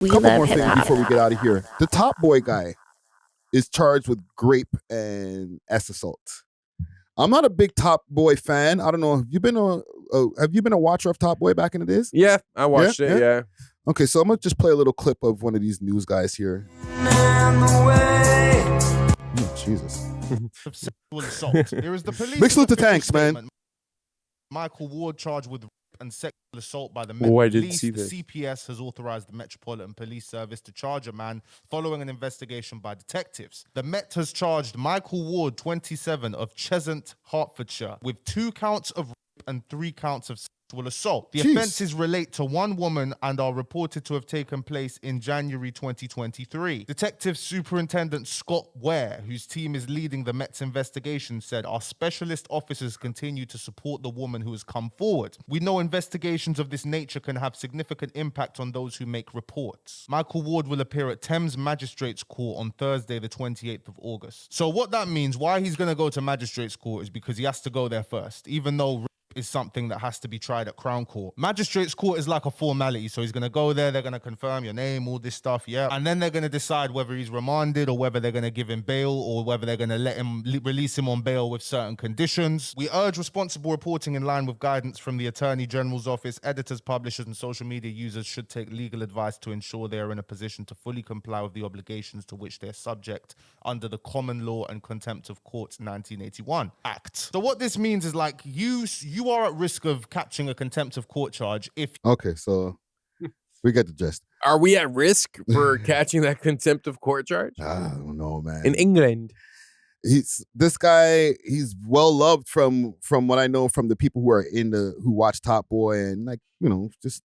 We Couple love more things hip-hop. before we get out of here. The Top Boy guy is charged with rape and assault. I'm not a big Top Boy fan. I don't know. Have you been a watcher of Top Boy back in the days? Yeah, I watched it. Yeah. Okay, so I'm gonna just play a little clip of one of these news guys here. Jesus. Of sexual assault. There is the police. Big salute to Tanks, man. statement. Michael Ward charged with rape and sexual assault by the Oh, I Met didn't Police. see The this. CPS has authorized the Metropolitan Police Service to charge a man following an investigation by detectives. The Met has charged Michael Ward, 27, of Cheshunt, Hertfordshire, with 2 counts of rape and 3 counts of sexual assault. The Jeez. offences relate to one woman and are reported to have taken place in January 2023. Detective Superintendent Scott Ware, whose team is leading the Met's investigation, said our specialist officers continue to support the woman who has come forward. We know investigations of this nature can have significant impact on those who make reports. Michael Ward will appear at Thames Magistrates Court on Thursday, the 28th of August. So what that means, why he's going to go to Magistrates Court is because he has to go there first, even though is something that has to be tried at Crown Court. Magistrates Court is like a formality, so he's going to go there, they're going to confirm your name, all this stuff, yeah, and then they're going to decide whether he's remanded or whether they're going to give him bail or whether they're going to release him on bail with certain conditions. We urge responsible reporting in line with guidance from the Attorney General's office. Editors, publishers, and social media users should take legal advice to ensure they are in a position to fully comply with the obligations to which they're subject under the Common Law and Contempt of Courts 1981 Act. So what this means is, like, you are at risk of catching a contempt of court charge if... Okay, so we get the gist. Are we at risk for catching that contempt of court charge? I don't know, man. In England. This guy, he's well loved from what I know from the people who watch Top Boy, and, like, you know, just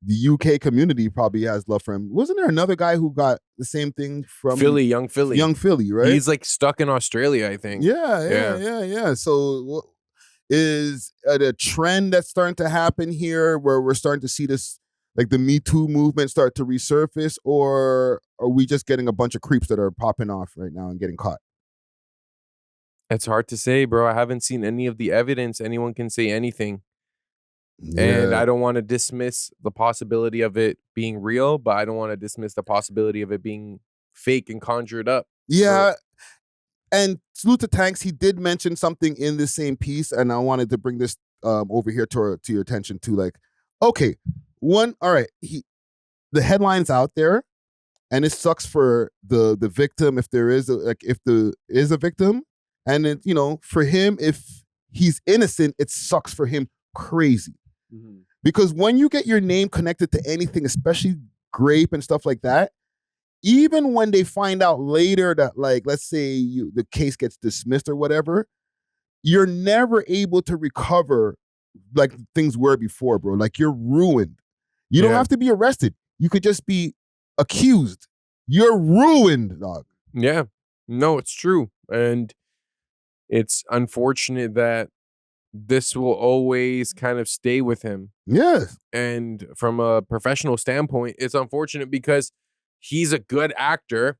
the UK community probably has love for him. Wasn't there another guy who got the same thing from Young Philly, right? He's like stuck in Australia, I think. Yeah. So is it a trend that's starting to happen here where we're starting to see this, like, the Me Too movement start to resurface, or are we just getting a bunch of creeps that are popping off right now and getting caught? It's hard to say, bro. I haven't seen any of the evidence. Anyone can say anything. Yeah. And I don't want to dismiss the possibility of it being real, but I don't want to dismiss the possibility of it being fake and conjured up. Yeah. And salute to Tanks, he did mention something in the same piece, and I wanted to bring this over here to your attention too. Like, okay, all right, the headline's out there, and it sucks for the victim if there is a victim, and it, you know, for him, if he's innocent, it sucks for him crazy. Mm-hmm. Because when you get your name connected to anything, especially rape and stuff like that, even when they find out later that, like, let's say the case gets dismissed or whatever, you're never able to recover like things were before, bro. Like, you're ruined. You don't have to be arrested. You could just be accused. You're ruined, dog. Yeah. No, it's true. And it's unfortunate that this will always kind of stay with him. Yes. And from a professional standpoint, it's unfortunate because he's a good actor,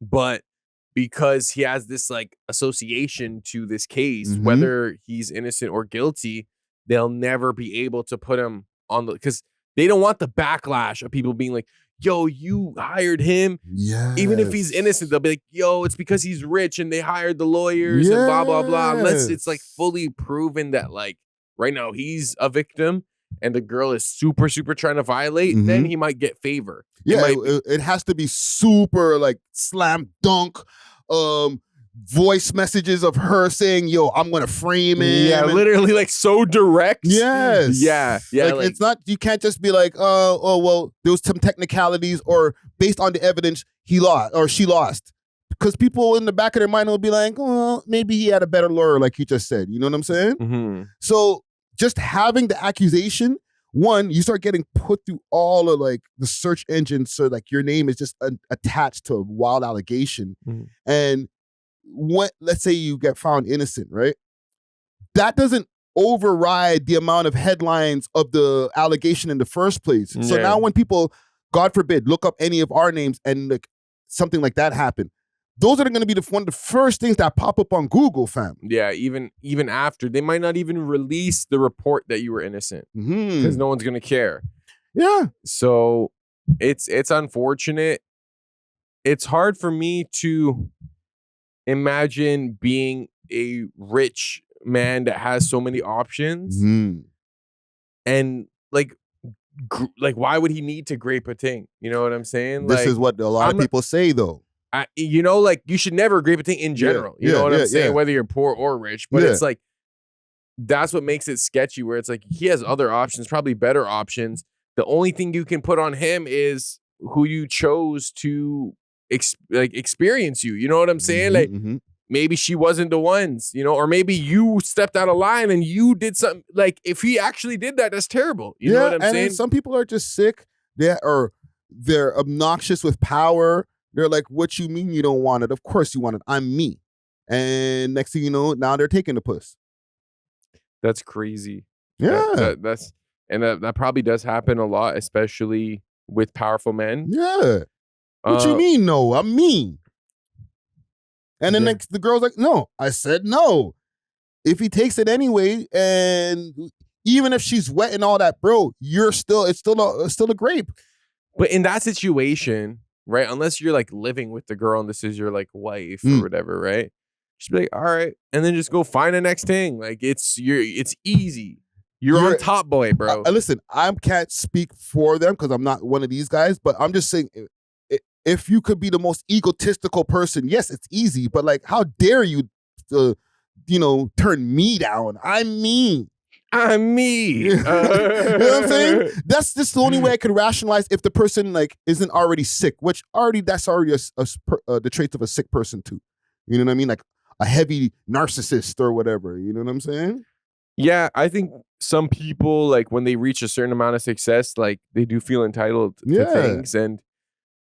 but because he has this, like, association to this case, Mm-hmm. whether he's innocent or guilty, they'll never be able to put him on because they don't want the backlash of people being like, yo, you hired him. Yeah. Even if he's innocent, they'll be like, yo, it's because he's rich and they hired the lawyers and blah, blah, blah. Unless it's, like, fully proven that, like, right now he's a victim and the girl is super, super trying to violate, then he might get favor. Yeah, it has to be super, like, slam dunk, voice messages of her saying, yo, I'm gonna frame him. Yeah, literally, like, so direct. Yes. Yeah. Like, it's not, you can't just be like, oh, well, there was some technicalities, or based on the evidence, he lost or she lost. Because people in the back of their mind will be like, oh, maybe he had a better lawyer, like you just said. You know what I'm saying? Mm-hmm. So just having the accusation, one, you start getting put through all of, like, the search engines, so, like, your name is just attached to a wild allegation. Mm-hmm. And let's say you get found innocent, right? That doesn't override the amount of headlines of the allegation in the first place. So now when people, God forbid, look up any of our names and, like, something like that happen, those are going to be one of the first things that pop up on Google, fam. Yeah, even after. They might not even release the report that you were innocent because no one's going to care. Yeah. So It's unfortunate. It's hard for me to imagine being a rich man that has so many options, and like why would he need to grape a thing? You know what I'm saying? This like, is what a lot of people say, though. You know, like you should never grape a thing in general. You know what I'm saying? Whether you're poor or rich, but it's like that's what makes it sketchy. Where it's like he has other options, probably better options. The only thing you can put on him is who you chose to experience you. You know what I'm saying? Like maybe she wasn't the ones, you know, or maybe you stepped out of line and you did something. Like if he actually did that, that's terrible. You know what I'm saying? Some people are just sick. They're obnoxious with power. They're like, what you mean you don't want it? Of course you want it. I'm me. And next thing you know, now they're taking the puss. That's crazy. Yeah. That probably does happen a lot, especially with powerful men. Yeah. What you mean no? I'm me. And then the girl's like, no. I said no. If he takes it anyway, and even if she's wet and all that, bro, it's still a grape. But in that situation, right? Unless you're like living with the girl and this is your like wife or whatever, right? She'd be like, all right, and then just go find the next thing. Like it's easy. You're on top, boy, bro. Listen, I can't speak for them because I'm not one of these guys, but I'm just saying, if you could be the most egotistical person, yes, it's easy. But like, how dare you, turn me down? I'm me. I'm me. You know what I'm saying? That's just the only way I can rationalize if the person like isn't already sick, which that's already the traits of a sick person too. You know what I mean? Like a heavy narcissist or whatever. You know what I'm saying? Yeah, I think some people, like when they reach a certain amount of success, like they do feel entitled to things. And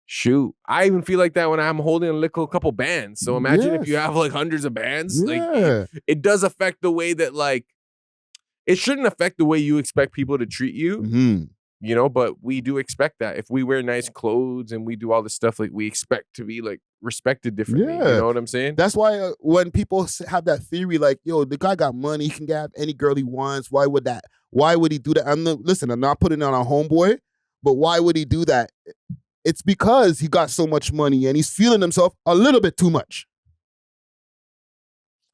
shoot, I even feel like that when I'm holding a couple bands. So imagine if you have like hundreds of bands. Like it does affect the way that like, it shouldn't affect the way you expect people to treat you, you know, but we do expect that. If we wear nice clothes and we do all this stuff, like we expect to be like respected differently. You know what I'm saying? That's why when people have that theory, like, yo, the guy got money, he can have any girl he wants. Why would he do that? I'm not putting it on a homeboy, but why would he do that? It's because he got so much money and he's feeling himself a little bit too much.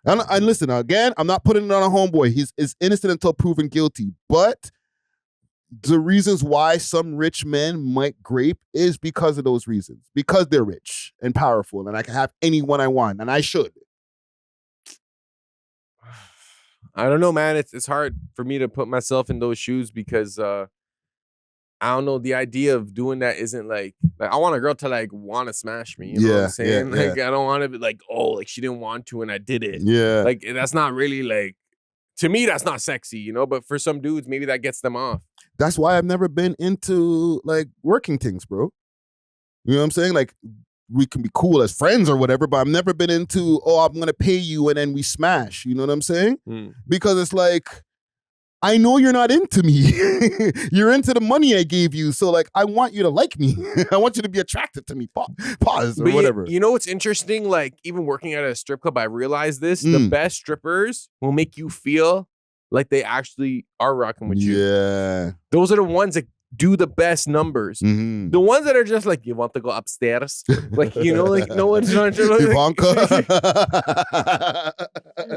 And listen, again, I'm not putting it on a homeboy. He's innocent until proven guilty. But the reasons why some rich men might grape is because of those reasons. Because they're rich and powerful and I can have anyone I want, and I should. I don't know, man. It's hard for me to put myself in those shoes because I don't know. The idea of doing that isn't like I want a girl to like want to smash me. You know what I'm saying? Like I don't want to be like, oh, like she didn't want to and I did it. Yeah. Like that's not really like, to me, that's not sexy, you know? But for some dudes, maybe that gets them off. That's why I've never been into like working things, bro. You know what I'm saying? Like we can be cool as friends or whatever, but I've never been into, I'm going to pay you and then we smash. You know what I'm saying? Because it's like, I know you're not into me. You're into the money I gave you. So like, I want you to like me. I want you to be attracted to me. Pause or whatever. You know what's interesting? Like even working at a strip club, I realized this. The best strippers will make you feel like they actually are rocking with you. Yeah. Those are the ones that do the best numbers. The ones that are just like, you want to go upstairs? Like, you know, like no one's trying to like, Ivanka.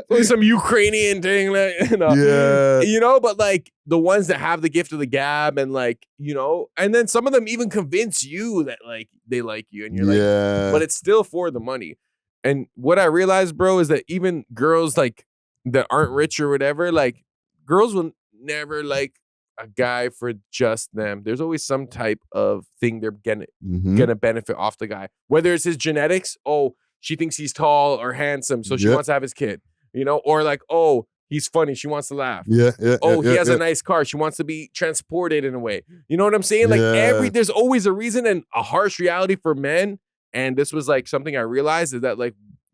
like some Ukrainian thing, like, you know, but like the ones that have the gift of the gab and like, you know, and then some of them even convince you that like they like you and you're like, but it's still for the money. And what I realized, bro, is that even girls like that aren't rich or whatever, like girls will never like a guy for just them. There's always some type of thing they're gonna benefit off the guy, whether it's his genetics. Oh, she thinks he's tall or handsome, so she wants to have his kid, you know, or like, oh, he's funny, she wants to laugh. He has a nice car, she wants to be transported in a way. You know what I'm saying? Like there's always a reason. And a harsh reality for men, and this was like something I realized, is that like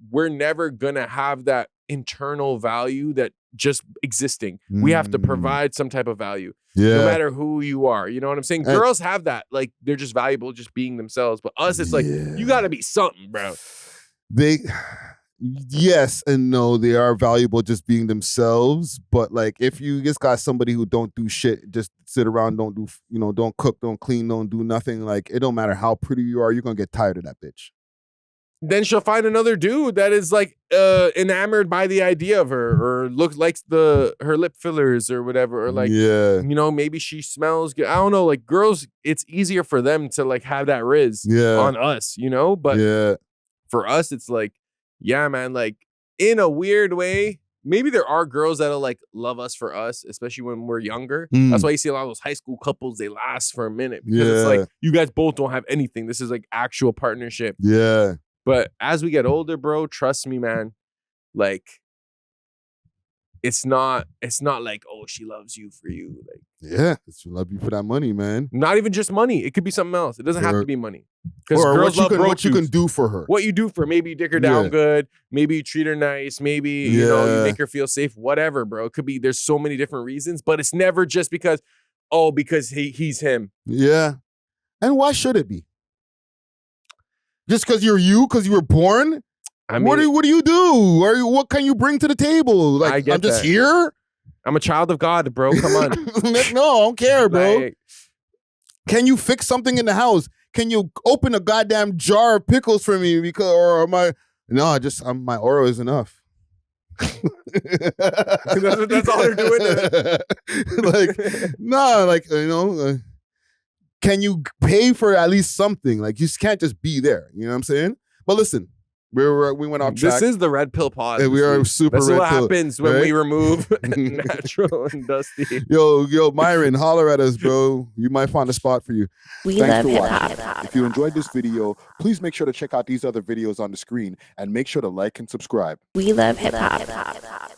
we're never gonna have that internal value that just existing. We have to provide some type of value, no matter who you are. You know what I'm saying? Girls have that, like they're just valuable just being themselves. But us, it's like you got to be something, bro. yes and no, they are valuable just being themselves. But like, if you just got somebody who don't do shit, just sit around, don't do, don't cook, don't clean, don't do nothing, like, it don't matter how pretty you are, you're gonna get tired of that bitch. Then she'll find another dude that is like enamored by the idea of her, or likes her lip fillers or whatever, or like, maybe she smells good. I don't know, like, girls, it's easier for them to like have that riz on us, but for us, it's like, yeah, man, like, in a weird way, maybe there are girls that'll like love us for us, especially when we're younger. That's why you see a lot of those high school couples, they last for a minute, because it's like, you guys both don't have anything. This is like actual partnership. Yeah. But as we get older, bro, trust me, man, like, it's not like, oh, she loves you for you. Like, yeah, she love you for that money, man. Not even just money. It could be something else. It doesn't have to be money. Because or girls love what you can do for her. What you do for her. Maybe you dick her down good. Maybe you treat her nice. Maybe, you make her feel safe. Whatever, bro. It could be, there's so many different reasons, but it's never just because he's him. Yeah. And why should it be? Just because because you were born? I mean, what do you do? What can you bring to the table? Like, I'm just here? I'm a child of God, bro. Come on. No, I don't care, bro. Like, can you fix something in the house? Can you open a goddamn jar of pickles for me? My aura is enough. that's all they're doing. Can you pay for at least something? Like, you can't just be there. You know what I'm saying? But listen, we went off track. This is the red pill pod. We are super That's red pill. That's what happens when we remove natural and dusty. Yo, Myron, holler at us, bro. You might find a spot for you. Thanks for watching. If you enjoyed this video, please make sure to check out these other videos on the screen and make sure to like and subscribe. We love hip hop.